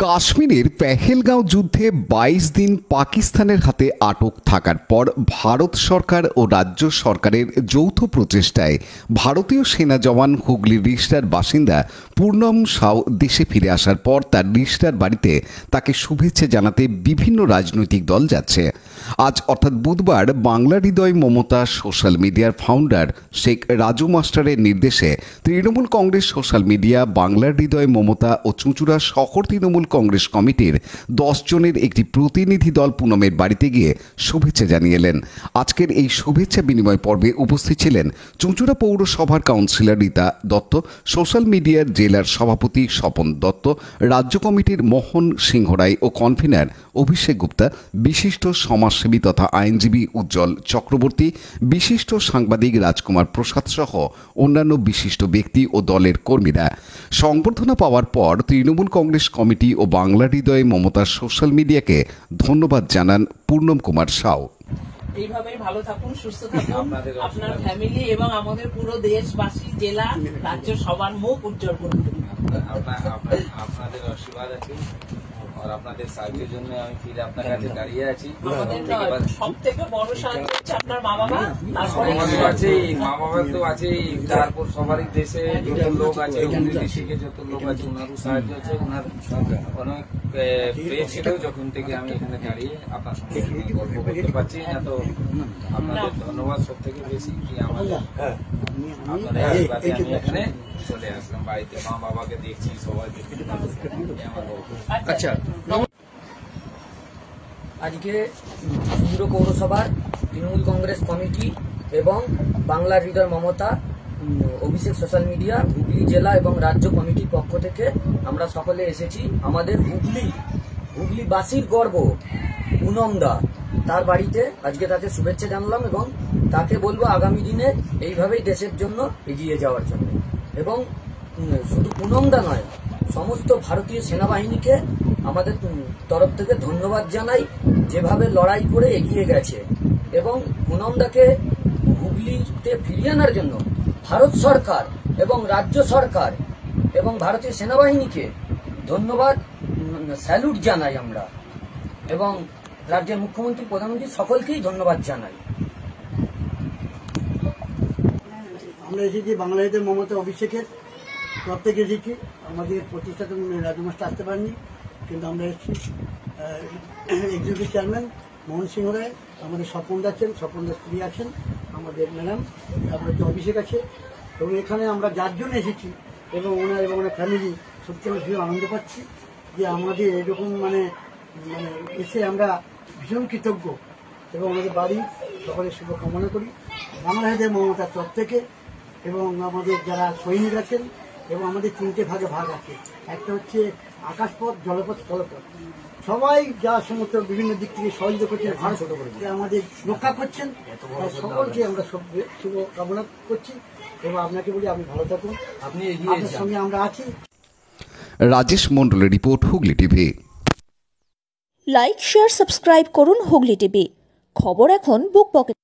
কাশ্মীরের পেহেলগাঁও যুদ্ধে ২২ দিন পাকিস্তানের হাতে আটক থাকার পর ভারত সরকার ও রাজ্য সরকারের যৌথ প্রচেষ্টায় ভারতীয় সেনা জওয়ান হুগলির রিষ্টার বাসিন্দা পূর্ণম সাউ দেশে ফিরে আসার পর তার রিষ্টার বাড়িতে তাকে শুভেচ্ছা জানাতে বিভিন্ন রাজনৈতিক দল যাচ্ছে। আজ অর্থাৎ বুধবার বাংলা হৃদয় মমতা সোশ্যাল মিডিয়ার ফাউন্ডার শেখ রাজু মাস্টারের নির্দেশে তৃণমূল কংগ্রেস সোশ্যাল মিডিয়া, বাংলা হৃদয় মমতা ও চুঁচুড়া শহর তৃণমূল কংগ্রেস কমিটির 10 জনের একটি প্রতিনিধি দল পুনমের বাড়িতে গিয়ে শুভেচ্ছা জানিয়ে এলেন। আজকের এই শুভেচ্ছা বিনিময় পর্বে উপস্থিত ছিলেন চুঁচুড়া পৌরসভার কাউন্সিলর রীতা দত্ত, সোশ্যাল মিডিয়ার জেলার সভাপতি স্বপন দত্ত, রাজ্য কমিটির মোহন সিংহ রায় ও কনভেনার অভিষেক গুপ্তা, বিশিষ্ট সমাজসেবী তথা আইনজীবী উজ্জ্বল চক্রবর্তী, বিশিষ্ট সাংবাদিক রাজকুমার প্রসাদ সহ অন্যান্য বিশিষ্ট ব্যক্তি ও দলের কর্মীরা। সংবর্ধনা পাওয়ার পর তৃণমূল কংগ্রেস কমিটি ও বাংলা হৃদয় মমতার সোশ্যাল মিডিয়াকে ধন্যবাদ জানান পূর্ণম কুমার সাউ। এইভাবেই ভালো থাকুন, সুস্থ থাকুন, আপনার ফ্যামিলি এবং আমাদের পুরো দেশবাসী, জেলা, রাজ্য সবার মুখ উজ্জ্বল করুন। আপনাদের আশীর্বাদ আছে আর আপনাদের সাহায্যের জন্য আমি ফিরে আপনার কাছে দাঁড়িয়ে আছি। সব থেকে বড় সাহায্য হচ্ছে আপনার মা বাবা, তারপরে আছেই, মা বাবা তো আছেই, তারপর সবারই দেশে যত লোক আছে, দেশে যত লোক আছে ওনারও সাহায্য আছে। ওনার অনেক প্রেম ছিল যখন থেকে আমি এখানে দাঁড়িয়ে আপনার সঙ্গে গল্প করতে পারছি না, তো আপনাদের ধন্যবাদ সব থেকে বেশি কি আমাদের আপনাদের আশীর্বাদে আমি এখানে চলে আসলাম বাড়িতে, মা বাবাকে দেখছি, সবাইকে আমার গল্প। আচ্ছা, আজকে চুঁচুড়া পৌরসভার তৃণমূল কংগ্রেস কমিটি এবং বাংলা হৃদয় মমতা অভিষেক সোশ্যাল মিডিয়া হুগলি জেলা এবং রাজ্য কমিটির পক্ষ থেকে আমরা সকলে এসেছি আমাদের হুগলিবাসীর গর্ব পুনম দা, তার বাড়িতে আজকে তাকে শুভেচ্ছা জানলাম এবং তাকে বলবো আগামী দিনে এইভাবেই দেশের জন্য এগিয়ে যাওয়ার জন্য। এবং শুধু পুনম দা নয়, সমস্ত ভারতীয় সেনাবাহিনীকে আমাদের তরফ থেকে ধন্যবাদ জানাই, যেভাবে লড়াই করে এগিয়ে গেছে। এবং পুনমদাকে হুগলিতে ফিরিয়ে আনার জন্য ভারত সরকার এবং রাজ্য সরকার এবং ভারতীয় সেনাবাহিনীকে ধন্যবাদ, স্যালুট জানাই আমরা, এবং রাজ্যের মুখ্যমন্ত্রী, প্রধানমন্ত্রী সকলকেই ধন্যবাদ জানাই। আমরা এসেছি বাংলা হৃদয় মমতা অভিষেকের তরফ থেকে এসেছি। আমাদের প্রতিষ্ঠাতা রাজু মাস্টার আসতে পারেননি, কিন্তু আমরা এসেছি। এক্সিকিউটিভ চেয়ারম্যান মোহন সিংহ রায়, আমাদের স্বপন দা আছেন, স্বপন দাস স্ত্রী আছেন, আমাদের ম্যাডাম, তারপরে যে অভিষেক আছে। এবং এখানে আমরা যার জন্য এসেছি এবং ওনার ফ্যামিলি সত্যি আমরা ভীষণ আনন্দ পাচ্ছি যে আমাদের এরকম মানে এসে আমরা ভীষণ কৃতজ্ঞ এবং আমাদের বাড়ি সকলের শুভকামনা করি বাংলা হৃদয় মমতার তরফ থেকে। এবং আমাদের যারা সৈনিক আছেন, এবং আমাদের 3টে ভাগে ভাগ আছে, একটা হচ্ছে আকাশপথ, জলপথ, স্থলপথ। সবাই যা সমস্ত বিভিন্ন দিক থেকে সহযোগিতা করছেন, ভারত আমাদের রক্ষা করছেন, সকলকে আমরা শুভ কামনা করছি। এবং আপনাকে বলি আপনি ভালো থাকুন, আপনার সঙ্গে আমরা আছি। রাজেশ মন্ডলের report, Hooghly TV. Like, share, subscribe করুন হুগলি টিভি। খবর এখন বুক পকেট।